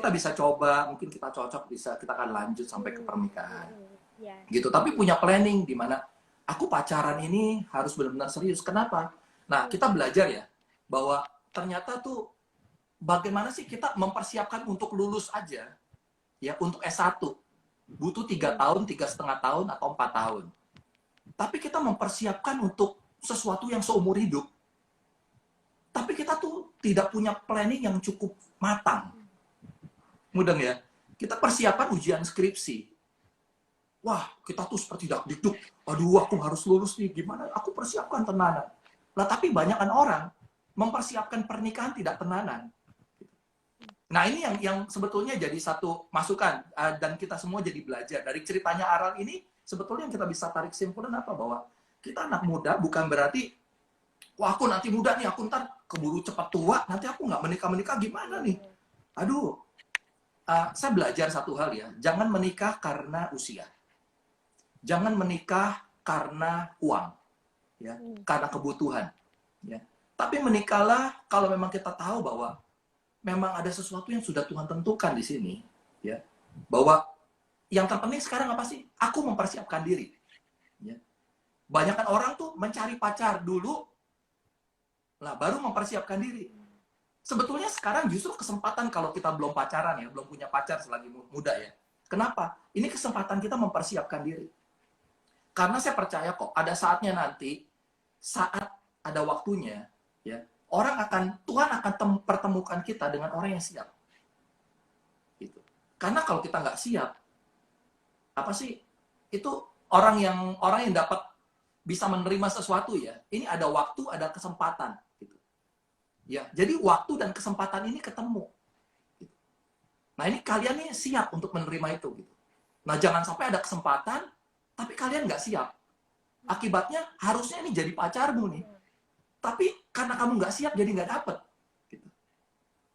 kita bisa coba, mungkin kita cocok, bisa kita akan lanjut sampai ke pernikahan. Ya. Gitu. Tapi punya planning di mana aku pacaran ini harus benar-benar serius. Kenapa? Nah, kita belajar ya bahwa ternyata tuh bagaimana sih kita mempersiapkan untuk lulus aja ya, untuk S1 butuh 3 tahun, 3,5 tahun atau 4 tahun. Tapi kita mempersiapkan untuk sesuatu yang seumur hidup. Tapi kita tuh tidak punya planning yang cukup matang. Mudah ya? Kita persiapan ujian skripsi. Wah, kita tuh seperti dakdikduk. Aduh, aku harus lulus nih. Gimana? Aku persiapkan tenanan. Nah, tapi banyakan orang mempersiapkan pernikahan tidak tenanan. Nah, ini yang sebetulnya jadi satu masukan. Dan kita semua jadi belajar. Dari ceritanya Aral ini, sebetulnya yang kita bisa tarik simpulan apa? Bahwa kita anak muda bukan berarti, wah aku nanti muda nih, aku ntar keburu cepat tua, nanti aku nggak menikah-menikah gimana nih? Aduh, saya belajar satu hal ya, jangan menikah karena usia. Jangan menikah karena uang, ya, karena kebutuhan. Ya. Tapi menikahlah kalau memang kita tahu bahwa memang ada sesuatu yang sudah Tuhan tentukan di sini, ya, bahwa yang terpenting sekarang apa sih? Aku mempersiapkan diri. Ya. Banyakan orang tuh mencari pacar dulu, lah baru mempersiapkan diri. Sebetulnya sekarang justru kesempatan kalau kita belum pacaran ya, belum punya pacar selagi muda ya. Kenapa? Ini kesempatan kita mempersiapkan diri. Karena saya percaya kok, ada saatnya nanti, saat ada waktunya, ya, Tuhan akan pertemukan kita dengan orang yang siap. Gitu. Karena kalau kita nggak siap, apa sih? Itu orang yang dapat bisa menerima sesuatu ya. Ini ada waktu, ada kesempatan. Gitu. Ya, jadi waktu dan kesempatan ini ketemu. Gitu. Nah ini kalian nih siap untuk menerima itu. Gitu. Nah jangan sampai ada kesempatan, tapi kalian nggak siap. Akibatnya harusnya ini jadi pacarmu nih. Tapi karena kamu nggak siap, jadi nggak dapet. Gitu.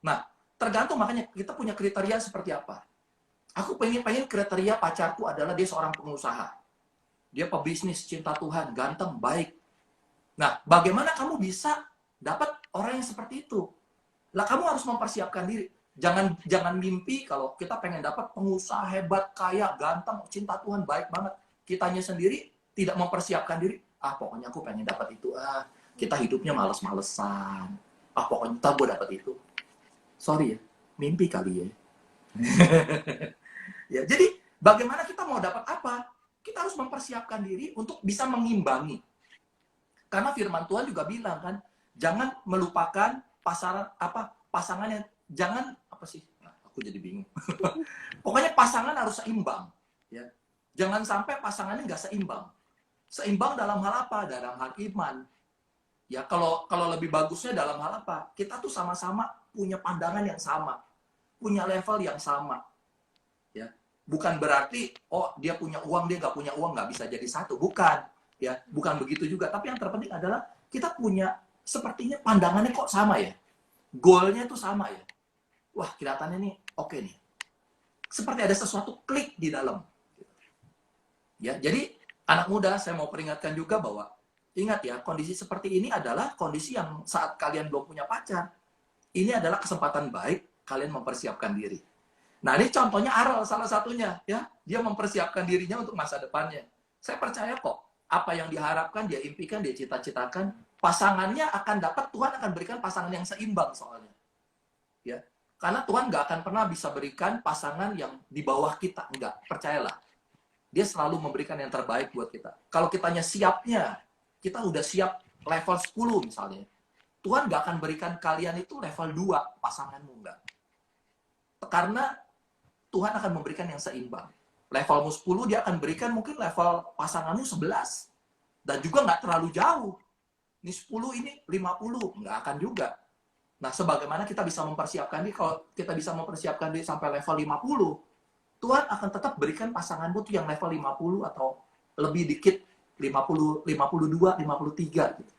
Nah, tergantung makanya kita punya kriteria seperti apa. Aku pengen kriteria pacarku adalah dia seorang pengusaha. Dia pebisnis, cinta Tuhan, ganteng, baik. Nah, bagaimana kamu bisa dapat orang yang seperti itu? Lah, kamu harus mempersiapkan diri. Jangan mimpi kalau kita pengen dapat pengusaha hebat, kaya, ganteng, cinta Tuhan, baik banget. Kitanya sendiri tidak mempersiapkan diri. Ah, pokoknya aku pengen dapat itu. Kita hidupnya males-malesan. Pokoknya tak gue dapat itu. Sorry ya, mimpi kali ya. Ya, jadi bagaimana kita mau dapat apa? Kita harus mempersiapkan diri untuk bisa mengimbangi. Karena firman Tuhan juga bilang kan, jangan melupakan pasangan yang jangan apa sih? Nah, aku jadi bingung. Pokoknya pasangan harus seimbang, ya. Jangan sampai pasangannya nggak seimbang. Seimbang dalam hal apa? Dalam hal iman. Ya, kalau lebih bagusnya dalam hal apa? Kita tuh sama-sama punya pandangan yang sama, punya level yang sama. Ya, bukan berarti dia punya uang, dia nggak punya uang, nggak bisa jadi satu. Bukan, ya, bukan begitu juga. Tapi yang terpenting adalah kita punya sepertinya pandangannya kok sama ya, goalnya tuh sama ya. Wah, kelihatannya nih oke nih. Seperti ada sesuatu klik di dalam. Ya, jadi anak muda saya mau peringatkan juga bahwa ingat ya, kondisi seperti ini adalah kondisi yang saat kalian belum punya pacar. Ini adalah kesempatan baik kalian mempersiapkan diri. Nah, ini contohnya Aral salah satunya, ya. Dia mempersiapkan dirinya untuk masa depannya. Saya percaya kok, apa yang diharapkan, dia impikan, dia cita-citakan, pasangannya akan dapat, Tuhan akan berikan pasangan yang seimbang soalnya. Ya. Karena Tuhan nggak akan pernah bisa berikan pasangan yang di bawah kita. Enggak, percayalah. Dia selalu memberikan yang terbaik buat kita. Kalau kitanya siapnya, kita udah siap level 10 misalnya. Tuhan nggak akan berikan kalian itu level 2 pasanganmu, enggak. Karena Tuhan akan memberikan yang seimbang. Levelmu 10, dia akan berikan mungkin level pasanganmu 11. Dan juga nggak terlalu jauh. Ini 10, ini 50. Nggak akan juga. Nah, sebagaimana kita bisa mempersiapkan diri, kalau kita bisa mempersiapkan diri sampai level 50, Tuhan akan tetap berikan pasanganmu tuh yang level 50 atau lebih dikit 50, 52, 53 gitu.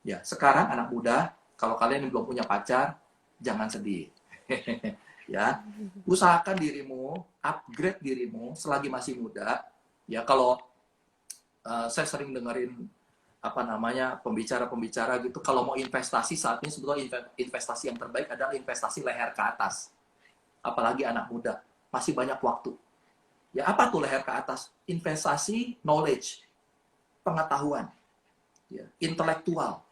Ya, sekarang anak muda, kalau kalian belum punya pacar, jangan sedih. Ya, usahakan dirimu, upgrade dirimu selagi masih muda. Ya, kalau saya sering dengerin pembicara-pembicara gitu, kalau mau investasi saat ini sebetulnya investasi yang terbaik adalah investasi leher ke atas. apalagi anak muda, masih banyak waktu. Ya, apa tuh leher ke atas? Investasi knowledge, pengetahuan, ya, intelektual.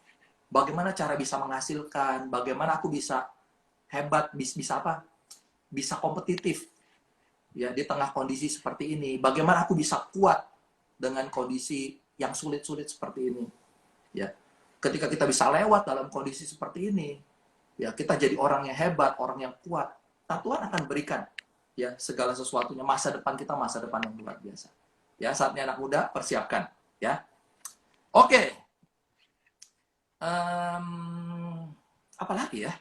Bagaimana cara bisa menghasilkan, bagaimana aku bisa hebat, bisa apa? Bisa kompetitif, ya, di tengah kondisi seperti ini. Bagaimana aku bisa kuat dengan kondisi yang sulit-sulit seperti ini, ya. Ketika kita bisa lewat dalam kondisi seperti ini, ya, kita jadi orang yang hebat, orang yang kuat. Nah, Tuhan akan berikan, ya, segala sesuatunya. Masa depan kita masa depan yang luar biasa. Ya, saatnya anak muda persiapkan, ya. Oke. Apa lagi ya?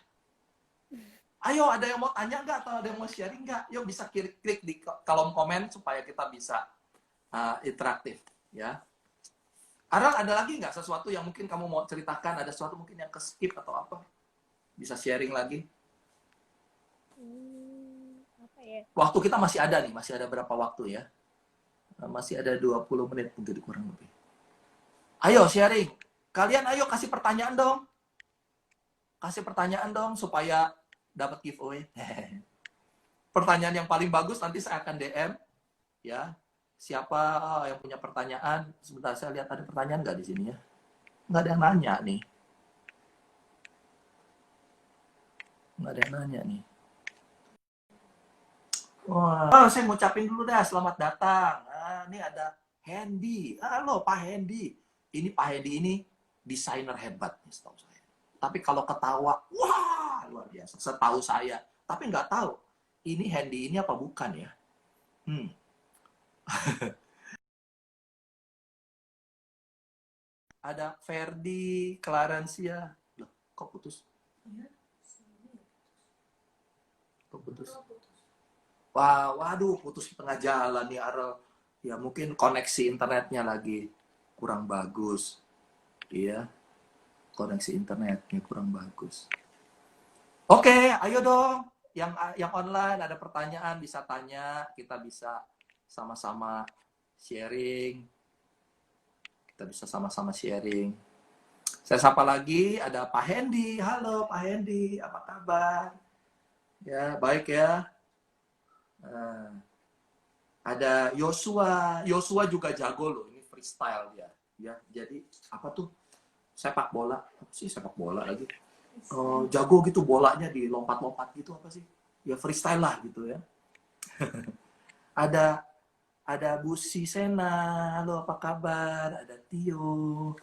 Ayo, ada yang mau tanya nggak atau ada yang mau sharing nggak? Yuk, bisa klik di kolom komen supaya kita bisa interaktif, ya. Aral, ada lagi nggak sesuatu yang mungkin kamu mau ceritakan? Ada sesuatu mungkin yang ke-skip atau apa? Bisa sharing lagi? Apa ya? Waktu kita masih ada nih, masih ada berapa waktu ya? Masih ada 20 menit mungkin kurang lebih. Ayo sharing. Kalian ayo kasih pertanyaan dong. Kasih pertanyaan dong supaya dapat giveaway. Pertanyaan yang paling bagus nanti saya akan DM, ya. Siapa yang punya pertanyaan? Sebentar, saya lihat ada pertanyaan nggak di sini ya? Nggak ada yang nanya nih. Nggak ada yang nanya nih. Wah, saya ngucapin dulu dah selamat datang. Ini ada Hendy. Halo Pak Hendy. Ini Pak Hendy ini desainer hebat nih setahu saya. Tapi kalau ketawa, wah luar biasa. Setahu saya. Tapi nggak tahu ini Hendy ini apa bukan ya? Ada Ferdi, Clarencia. Loh, kok putus? Kok putus? Wah, waduh, putus di tengah jalan nih, Arel. Ya, mungkin koneksi internetnya lagi kurang bagus. Iya, koneksi internetnya kurang bagus. Oke, ayo dong. Yang online ada pertanyaan bisa tanya, kita bisa sama-sama sharing. Kita bisa sama-sama sharing. Saya sapa lagi, ada Pak Hendy. Halo Pak Hendy, apa kabar? Ya, baik ya. Ada Joshua. Joshua juga jago loh, ini freestyle dia. Ya, jadi apa tuh? Sepak bola. Apa sih sepak bola lagi? Jago gitu bolanya di lompat-lompat gitu apa sih? Ya freestyle lah gitu ya. ada Busi Sena, halo apa kabar? Ada Tio,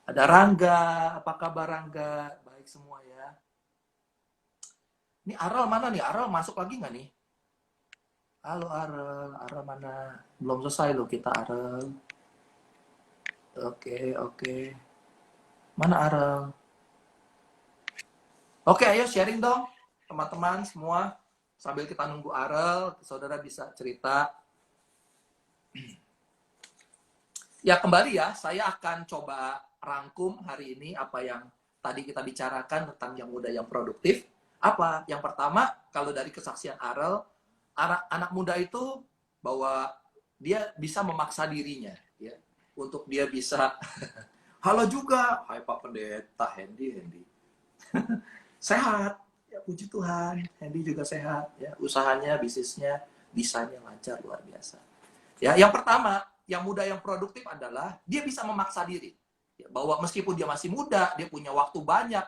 ada Rangga, apa kabar Rangga? Baik semua ya. Ini Aral mana nih? Aral masuk lagi nggak nih? Halo Aral, Aral mana? Belum selesai loh kita Aral. Oke. Mana Aral? Oke, ayo sharing dong teman-teman semua. Sambil kita nunggu Aral, saudara bisa cerita. Ya kembali ya, saya akan coba rangkum hari ini apa yang tadi kita bicarakan tentang yang muda yang produktif. Apa? Yang pertama, kalau dari kesaksian Aral, anak muda itu bahwa dia bisa memaksa dirinya, ya, untuk dia bisa. Halo juga, hai Pak Pendeta Hendy. Sehat, ya puji Tuhan. Hendy juga sehat, ya, usahanya, bisnisnya, desainnya lancar luar biasa. Ya, yang pertama, yang muda yang produktif adalah dia bisa memaksa diri. Ya, bahwa meskipun dia masih muda, dia punya waktu banyak.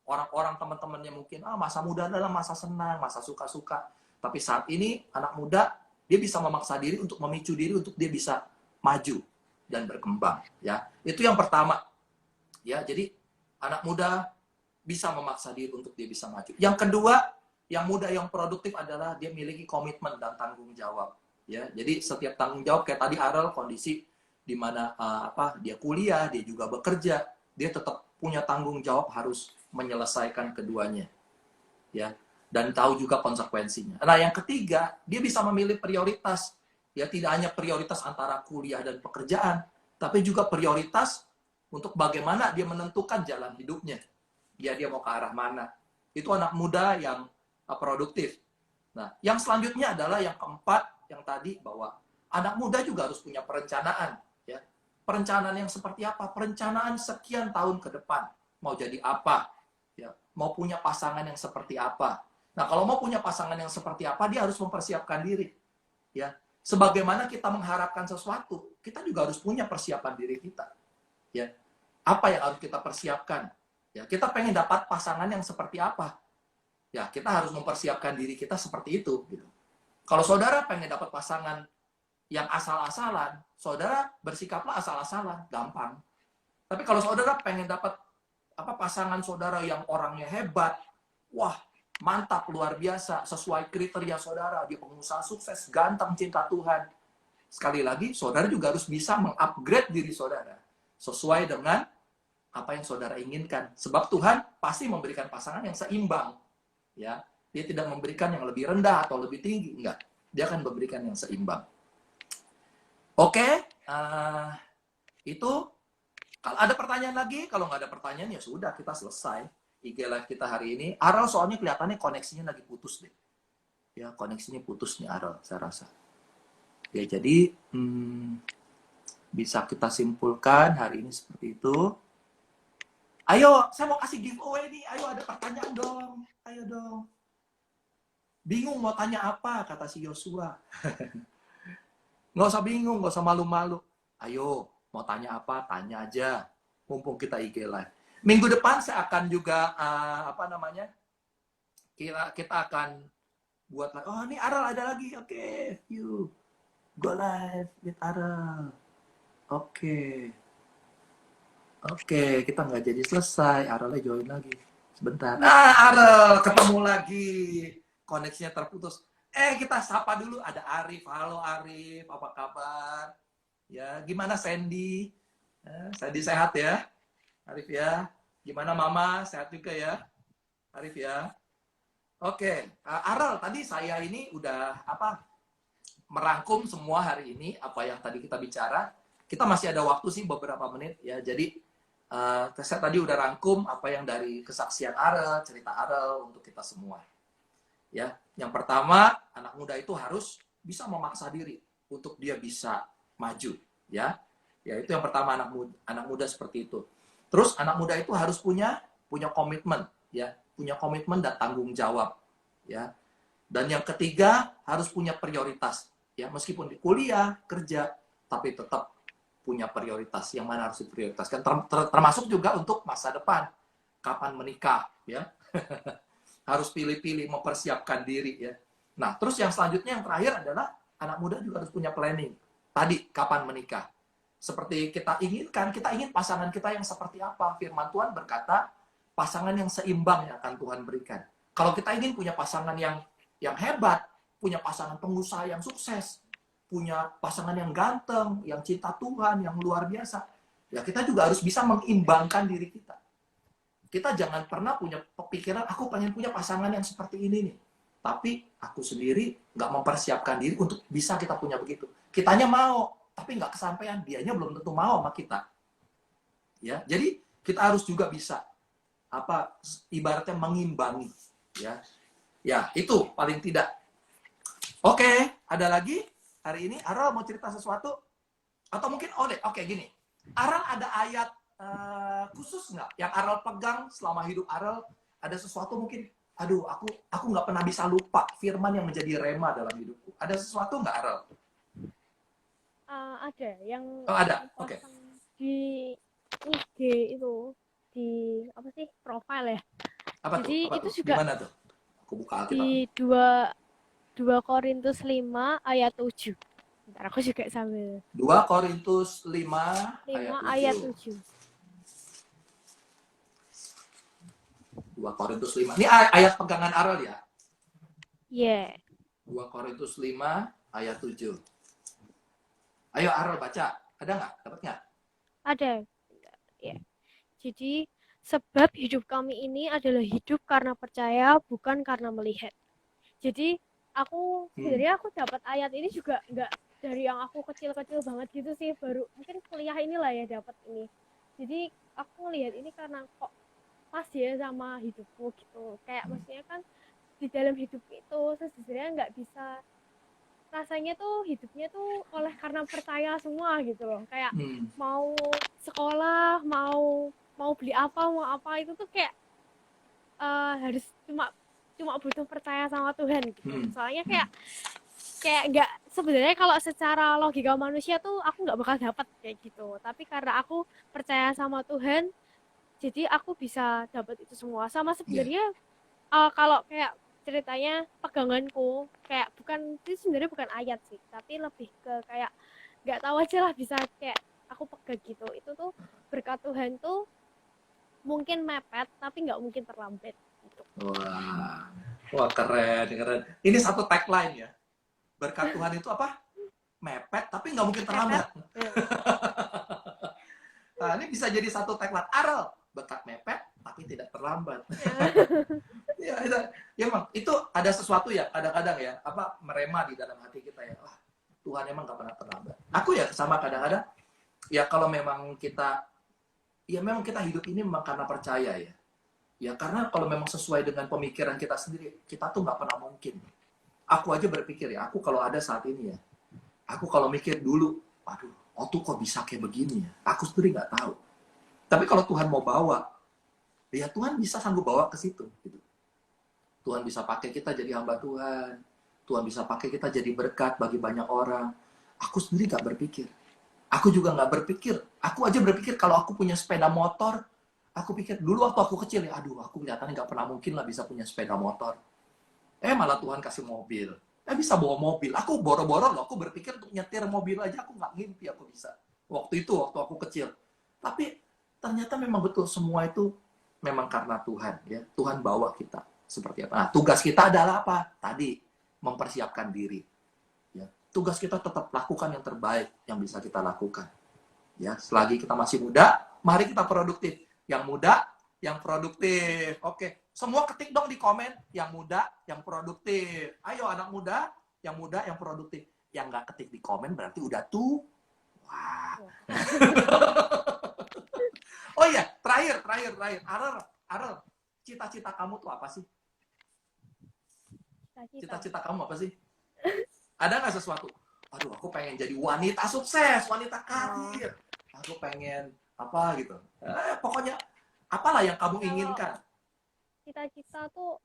Orang-orang teman-temannya mungkin masa muda adalah masa senang, masa suka-suka. Tapi saat ini anak muda dia bisa memaksa diri untuk memicu diri untuk dia bisa maju dan berkembang. Ya, itu yang pertama. Ya, jadi anak muda bisa memaksa diri untuk dia bisa maju. Yang kedua, yang muda yang produktif adalah dia memiliki komitmen dan tanggung jawab. Ya, jadi setiap tanggung jawab kayak tadi Aral kondisi di mana dia kuliah, dia juga bekerja, dia tetap punya tanggung jawab harus menyelesaikan keduanya. Ya, dan tahu juga konsekuensinya. Nah, yang ketiga, dia bisa memilih prioritas. Ya, tidak hanya prioritas antara kuliah dan pekerjaan, tapi juga prioritas untuk bagaimana dia menentukan jalan hidupnya. Ya, dia mau ke arah mana. Itu anak muda yang produktif. Nah, yang selanjutnya adalah yang keempat, yang tadi bahwa anak muda juga harus punya perencanaan, ya. Perencanaan yang seperti apa? Perencanaan sekian tahun ke depan. Mau jadi apa? Ya, mau punya pasangan yang seperti apa? Nah, kalau mau punya pasangan yang seperti apa, dia harus mempersiapkan diri. Ya, sebagaimana kita mengharapkan sesuatu, kita juga harus punya persiapan diri kita. Ya, apa yang harus kita persiapkan? Ya, kita pengen dapat pasangan yang seperti apa? Ya, kita harus mempersiapkan diri kita seperti itu. Gitu. Kalau saudara pengen dapat pasangan yang asal-asalan, saudara bersikaplah asal-asalan, gampang. Tapi kalau saudara pengen dapat pasangan saudara yang orangnya hebat, wah mantap luar biasa, sesuai kriteria saudara, dia pengusaha sukses, ganteng, cinta Tuhan. Sekali lagi, saudara juga harus bisa mengupgrade diri saudara sesuai dengan apa yang saudara inginkan. Sebab Tuhan pasti memberikan pasangan yang seimbang. Ya, dia tidak memberikan yang lebih rendah atau lebih tinggi, enggak. Dia akan memberikan yang seimbang. Oke, itu. Kalau ada pertanyaan lagi, kalau nggak ada pertanyaan ya sudah, kita selesai IG Live kita hari ini. Aral soalnya kelihatannya koneksinya lagi putus deh. Ya, koneksinya putus nih Aral, saya rasa. Ya, jadi bisa kita simpulkan hari ini seperti itu. Ayo, saya mau kasih giveaway nih. Ayo, ada pertanyaan dong. Ayo dong. Bingung mau tanya apa, kata si Yosua. Nggak usah bingung, nggak usah malu-malu. Ayo, mau tanya apa, tanya aja. Mumpung kita IG Live. Minggu depan saya akan juga, kita akan buat, oh ini Aral ada lagi, oke, yuk. Go live with Aral. Oke. Oke, kita nggak jadi selesai. Aralnya join lagi. Sebentar. Aral, ketemu lagi. Koneksinya terputus. Kita sapa dulu. Ada Arif. Halo Arif, apa kabar? Ya, gimana Sandy? Sandy sehat ya? Arif ya. Gimana Mama? Sehat juga ya? Arif ya. Oke, Aral, tadi saya ini udah merangkum semua hari ini apa yang tadi kita bicara. Kita masih ada waktu sih beberapa menit ya. Jadi saya tadi udah rangkum apa yang dari kesaksian Aral, cerita Aral untuk kita semua. Ya, yang pertama, anak muda itu harus bisa memaksa diri untuk dia bisa maju, ya. Ya, itu yang pertama, anak muda seperti itu. Terus anak muda itu harus punya komitmen, ya, punya komitmen dan tanggung jawab, ya. Dan yang ketiga, harus punya prioritas, ya, meskipun di kuliah, kerja, tapi tetap punya prioritas, yang mana harus diprioritaskan, termasuk juga untuk masa depan, kapan menikah, ya. Harus pilih-pilih, mempersiapkan diri, ya. Nah, terus yang selanjutnya, yang terakhir adalah anak muda juga harus punya planning. Tadi, kapan menikah. Seperti kita inginkan, kita ingin pasangan kita yang seperti apa. Firman Tuhan berkata, pasangan yang seimbang yang akan Tuhan berikan. Kalau kita ingin punya pasangan yang hebat, punya pasangan pengusaha yang sukses, punya pasangan yang ganteng, yang cinta Tuhan, yang luar biasa, ya kita juga harus bisa mengimbangkan diri kita. Kita jangan pernah punya pikiran, aku pengen punya pasangan yang seperti ini nih. Tapi aku sendiri nggak mempersiapkan diri untuk bisa kita punya begitu. Kitanya mau, tapi nggak kesampaian. Dianya belum tentu mau sama kita. Ya, jadi kita harus juga bisa ibaratnya mengimbangi. Ya, ya itu paling tidak. Oke, ada lagi hari ini. Aral mau cerita sesuatu? Atau mungkin oke gini. Aral ada ayat khusus nggak yang Aral pegang selama hidup Aral? Ada sesuatu mungkin, aduh aku nggak pernah bisa lupa firman yang menjadi rema dalam hidupku. Ada sesuatu nggak Aral? Ada yang Ada, oke. Di IG itu, di apa sih, profile ya. Apa jadi tuh? itu juga gimana tuh? Aku buka Alkitab. di 2 Korintus 5 ayat 7. Bentar, aku juga sambil 2 Korintus 5 ayat 7. 2 Korintus 5. Ini ayat pegangan Aral ya? Iya. 2 Korintus 5 ayat 7. Ayo Aral baca. Ada nggak? Dapat nggak? Ada. Ya. Jadi, sebab hidup kami ini adalah hidup karena percaya, bukan karena melihat. Jadi, sebenarnya aku dapat ayat ini juga nggak dari yang aku kecil-kecil banget gitu sih, baru mungkin kuliah inilah ya dapat ini. Jadi, aku ngelihat ini karena kok pas ya sama hidupku gitu. Kayak maksudnya kan di dalam hidup itu sejujurnya nggak bisa, rasanya tuh hidupnya tuh karena percaya semua gitu loh. Kayak mau sekolah, mau beli apa, mau apa, itu tuh kayak harus cuma cuma butuh percaya sama Tuhan gitu. Hmm. Soalnya kayak kayak nggak, sebenarnya kalau secara logika manusia tuh aku nggak bakal dapat kayak gitu. Tapi karena aku percaya sama Tuhan, jadi aku bisa dapat itu semua. Sama Iya. sebenarnya kalau kayak ceritanya peganganku kayak bukan itu sebenarnya bukan ayat sih, tapi lebih ke kayak nggak tahu aja lah bisa kayak aku pegang gitu. Itu tuh berkat Tuhan tuh mungkin mepet tapi nggak mungkin terlambat gitu. Wah, wah keren, keren. Ini satu tagline ya. Berkat Tuhan itu apa? Mepet, tapi nggak mungkin Mepet. terlambat. Nah, ini bisa jadi satu tagline. Arel, berkat mepet, tapi tidak terlambat. Ya, ya emang itu ada sesuatu ya kadang-kadang ya apa merema di dalam hati kita ya. Wah, Tuhan emang nggak pernah terlambat. Aku ya sama kadang-kadang ya kalau memang kita ya memang kita hidup ini memang karena percaya ya. Ya karena kalau memang sesuai dengan pemikiran kita sendiri, kita tuh nggak pernah mungkin. Aku aja berpikir ya, aku kalau ada saat ini ya, aku kalau mikir dulu, waduh, oh tuh kok bisa kayak begini ya? Aku sendiri nggak tahu. Tapi kalau Tuhan mau bawa, ya Tuhan bisa sanggup bawa ke situ. Gitu. Tuhan bisa pakai kita jadi hamba Tuhan. Tuhan bisa pakai kita jadi berkat bagi banyak orang. Aku sendiri nggak berpikir. Aku juga nggak berpikir. Aku aja berpikir kalau aku punya sepeda motor, aku pikir dulu waktu aku kecil ya, aduh aku kelihatannya nggak pernah mungkin lah bisa punya sepeda motor. Malah Tuhan kasih mobil. Bisa bawa mobil. Aku boro-boro loh, aku berpikir untuk nyetir mobil aja aku nggak ngimpi aku bisa. Waktu itu, waktu aku kecil. Tapi ternyata memang betul semua itu memang karena Tuhan. Ya, Tuhan bawa kita seperti apa. Nah, tugas kita adalah apa? Tadi, mempersiapkan diri. Ya, tugas kita tetap lakukan yang terbaik yang bisa kita lakukan. Ya, selagi kita masih muda, mari kita produktif. Yang muda, yang produktif. Oke, semua ketik dong di komen yang muda, yang produktif. Ayo anak muda, yang produktif. Yang nggak ketik di komen berarti udah tuh. Wah. Oh iya, terakhir. Arel, cita-cita kamu tuh apa sih? Cita-cita kamu apa sih? Ada nggak sesuatu? Aduh, aku pengen jadi wanita sukses, wanita karir. Aku pengen apa gitu. Pokoknya apalah yang kamu inginkan. Cita-cita tuh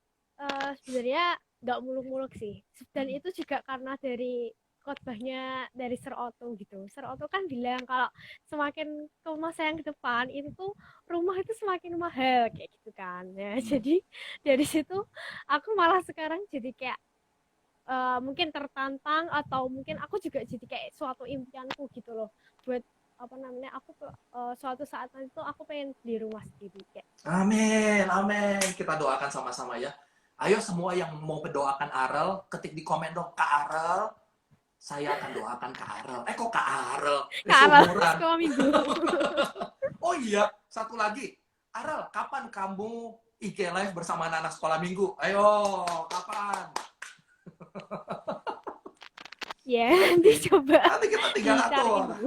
sebenarnya nggak muluk-muluk sih. Dan itu juga karena dari khotbahnya dari Sir Otto gitu. Sir Otto kan bilang kalau semakin ke masa yang ke depan itu tuh rumah itu semakin mahal kayak gitu kan. Ya, jadi dari situ aku malah sekarang jadi kayak mungkin tertantang atau mungkin aku juga jadi kayak suatu impianku gitu loh buat apa namanya aku suatu saat nanti tuh aku pengen di rumah sendiri kayak. Amin, amin. Kita doakan sama-sama ya. Ayo semua yang mau mendoakan Arel, ketik di komen dong, Kak Arel. Saya akan doakan Kak Arel. Kok Kak Arel? Seumuran. Sekolah minggu. Oh iya, satu lagi. Arel, kapan kamu IG live bersama anak-anak sekolah minggu? Ayo, kapan? Ya, nanti coba. Nanti kita tinggal atur.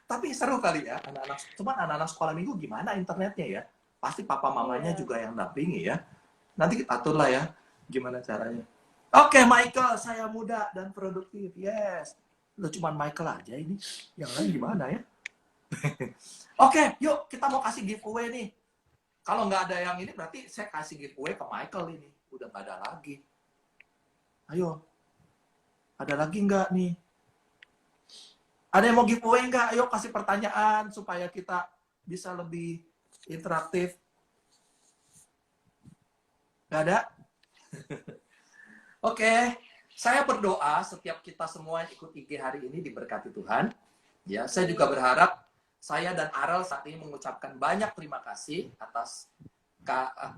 Tapi seru kali ya, anak-anak. Cuman anak-anak sekolah minggu gimana internetnya ya? Pasti papa mamanya juga yang dampingi ya. Nanti kita atur lah ya, gimana caranya. Oke, Michael, saya muda dan produktif. Yes. Lo cuman Michael aja ini. Yang lain gimana ya? Oke, yuk kita mau kasih giveaway nih. Kalau nggak ada yang ini, berarti saya kasih giveaway ke Michael ini. Udah nggak ada lagi. Ayo. Ada lagi nggak nih? Ada yang mau giveaway nggak? Ayo kasih pertanyaan supaya kita bisa lebih interaktif. Nggak ada? Oke, saya berdoa setiap kita semua yang ikut IG hari ini diberkati Tuhan. Ya, saya juga berharap saya dan Arel saat ini mengucapkan banyak terima kasih atas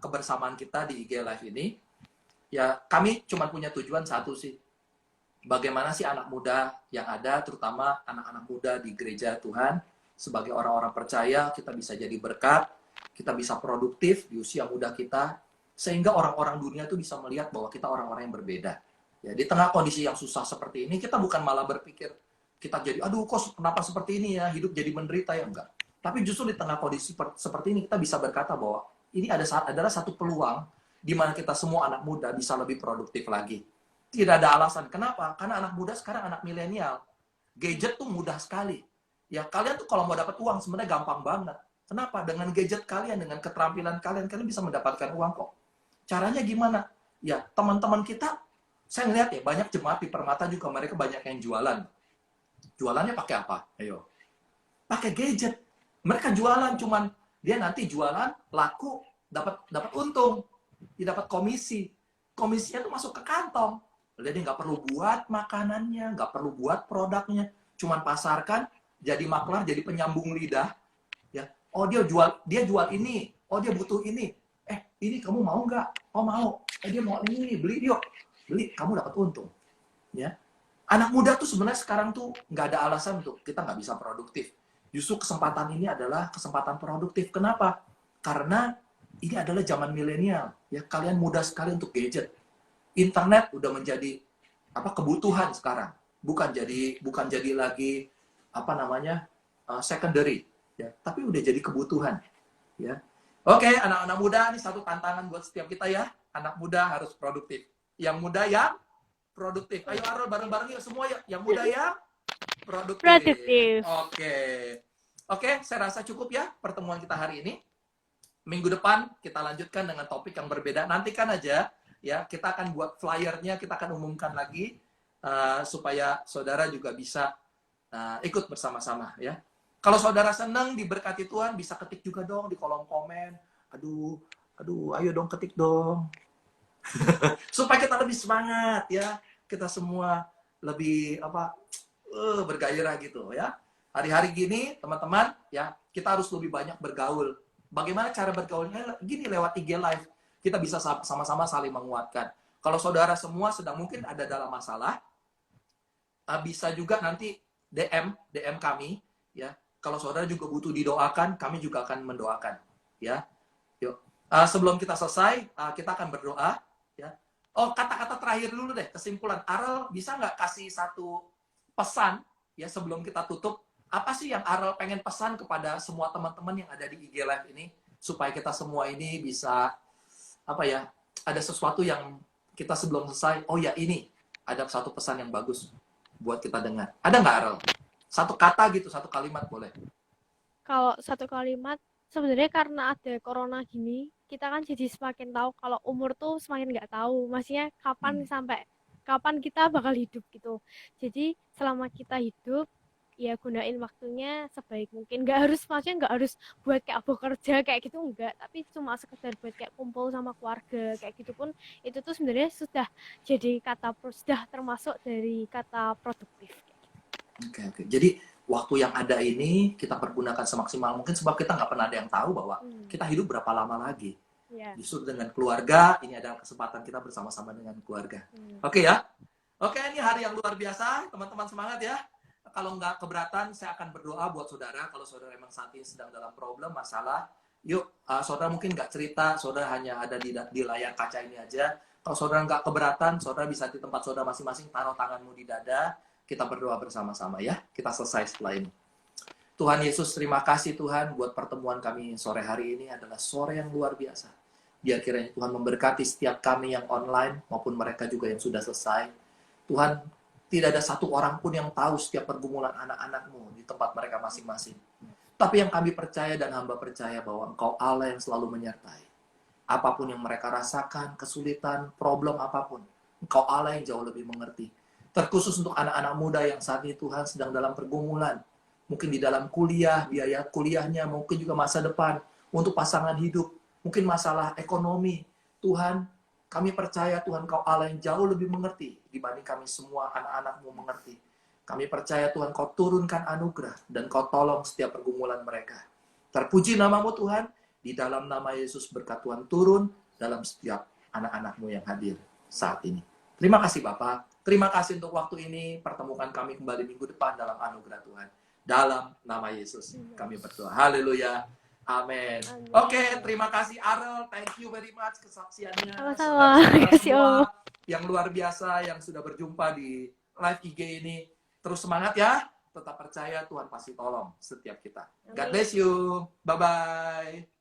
kebersamaan kita di IG Live ini. Ya, kami cuma punya tujuan satu sih. Bagaimana sih anak muda yang ada, terutama anak-anak muda di gereja Tuhan, sebagai orang-orang percaya, kita bisa jadi berkat, kita bisa produktif di usia muda kita, sehingga orang-orang dunia itu bisa melihat bahwa kita orang-orang yang berbeda. Ya, di tengah kondisi yang susah seperti ini, kita bukan malah berpikir, kita jadi, aduh kok kenapa seperti ini ya, hidup jadi menderita ya, enggak. Tapi justru di tengah kondisi seperti ini, kita bisa berkata bahwa ini adalah satu peluang di mana kita semua anak muda bisa lebih produktif lagi. Tidak ada alasan. Kenapa? Karena anak muda sekarang anak milenial. Gadget tuh mudah sekali. Ya, kalian tuh kalau mau dapat uang sebenarnya gampang banget. Kenapa? Dengan gadget kalian, dengan keterampilan kalian bisa mendapatkan uang kok. Caranya gimana? ya teman-teman kita, saya ngeliat ya banyak jemaat di Permata juga mereka banyak yang jualan. Jualannya pakai apa? Ayo, pakai gadget. Mereka jualan, cuman dia nanti jualan laku dapat untung, dia dapat komisi. Komisinya tuh masuk ke kantong. Jadi nggak perlu buat makanannya, nggak perlu buat produknya, cuman pasarkan, jadi maklar, jadi penyambung lidah. Ya, oh dia jual ini, oh dia butuh ini. Ini kamu mau nggak? Oh mau. Dia mau ini, beli yuk, beli, kamu dapat untung. Ya, anak muda tuh sebenarnya sekarang tuh nggak ada alasan untuk kita nggak bisa produktif. Justru kesempatan ini adalah kesempatan produktif. Kenapa? Karena ini adalah zaman milenial. Ya, kalian mudah sekali untuk gadget. Internet udah menjadi kebutuhan sekarang, bukan jadi lagi secondary, ya, tapi udah jadi kebutuhan, ya. Oke, anak-anak muda, ini satu tantangan buat setiap kita ya. Anak muda harus produktif. Yang muda yang produktif. Ayo Arul, bareng-bareng yuk semua yuk. Yang muda yang produktif. Produktif. Oke, saya rasa cukup ya pertemuan kita hari ini. Minggu depan kita lanjutkan dengan topik yang berbeda. Nantikan aja. Ya, kita akan buat flyernya, kita akan umumkan lagi supaya saudara juga bisa ikut bersama-sama ya. Kalau saudara senang diberkati Tuhan, bisa ketik juga dong di kolom komen. Aduh, ayo dong ketik dong. Supaya kita lebih semangat ya. Kita semua lebih bergairah gitu ya. Hari-hari gini, teman-teman, ya, kita harus lebih banyak bergaul. Bagaimana cara bergaulnya? Gini, lewat IG Live. Kita bisa sama-sama saling menguatkan. Kalau saudara semua sedang mungkin ada dalam masalah, bisa juga nanti DM kami, ya. Kalau saudara juga butuh didoakan, kami juga akan mendoakan, ya. Yuk. Sebelum kita selesai, kita akan berdoa, ya. Oh, kata-kata terakhir dulu deh, kesimpulan. Arel, bisa nggak kasih satu pesan, ya, sebelum kita tutup? Apa sih yang Arel pengen pesan kepada semua teman-teman yang ada di IG Live ini, supaya kita semua ini bisa ada sesuatu yang kita sebelum selesai, oh ya ini, ada satu pesan yang bagus buat kita dengar. Ada nggak, Arel? Satu kata gitu, satu kalimat boleh. Kalau satu kalimat, sebenarnya karena ada corona gini, kita kan jadi semakin tahu kalau umur tuh semakin nggak tahu. Maksudnya sampai kapan kita bakal hidup gitu. Jadi selama kita hidup, ya gunain waktunya sebaik mungkin. Maksudnya nggak harus buat kayak bekerja kayak gitu, enggak, tapi cuma sekedar buat kayak kumpul sama keluarga kayak gitu pun itu tuh sebenarnya sudah jadi sudah termasuk dari kata produktif. Oke. Jadi waktu yang ada ini kita pergunakan semaksimal mungkin, sebab kita nggak pernah ada yang tahu bahwa kita hidup berapa lama lagi. Justru dengan keluarga, ini adalah kesempatan kita bersama-sama dengan keluarga. Oke ya? Oke, ini hari yang luar biasa. Teman-teman semangat ya. Kalau nggak keberatan, saya akan berdoa buat saudara. Kalau saudara memang saat ini sedang dalam problem, masalah, yuk, saudara mungkin nggak cerita, saudara hanya ada di layar kaca ini aja. Kalau saudara nggak keberatan, saudara bisa di tempat saudara masing-masing, taruh tanganmu di dada, kita berdoa bersama-sama ya. Kita selesai setelah ini. Tuhan Yesus, terima kasih Tuhan buat pertemuan kami sore hari ini adalah sore yang luar biasa. Biar kiranya Tuhan memberkati setiap kami yang online, maupun mereka juga yang sudah selesai. Tuhan, tidak ada satu orang pun yang tahu setiap pergumulan anak-anak-Mu di tempat mereka masing-masing. Tapi yang kami percaya dan hamba percaya bahwa Engkau Allah yang selalu menyertai. Apapun yang mereka rasakan, kesulitan, problem apapun, Engkau Allah yang jauh lebih mengerti. Terkhusus untuk anak-anak muda yang saat ini Tuhan sedang dalam pergumulan. Mungkin di dalam kuliah, biaya kuliahnya, mungkin juga masa depan, untuk pasangan hidup, mungkin masalah ekonomi. Tuhan, kami percaya Tuhan Kau Allah yang jauh lebih mengerti dibanding kami semua anak-anak-Mu mengerti. Kami percaya Tuhan Kau turunkan anugerah dan Kau tolong setiap pergumulan mereka. Terpuji nama-Mu Tuhan, di dalam nama Yesus berkat Tuhan turun dalam setiap anak-anak-Mu yang hadir saat ini. Terima kasih Bapak, terima kasih untuk waktu ini, pertemukan kami kembali minggu depan dalam anugerah Tuhan. Dalam nama Yesus kami berdoa. Haleluya. Amin. Oke, terima kasih Arel. Thank you very much kesaksiannya. Sama-sama. Semua yang luar biasa yang sudah berjumpa di live IG ini. Terus semangat ya. Tetap percaya Tuhan pasti tolong setiap kita. God bless you. Bye-bye.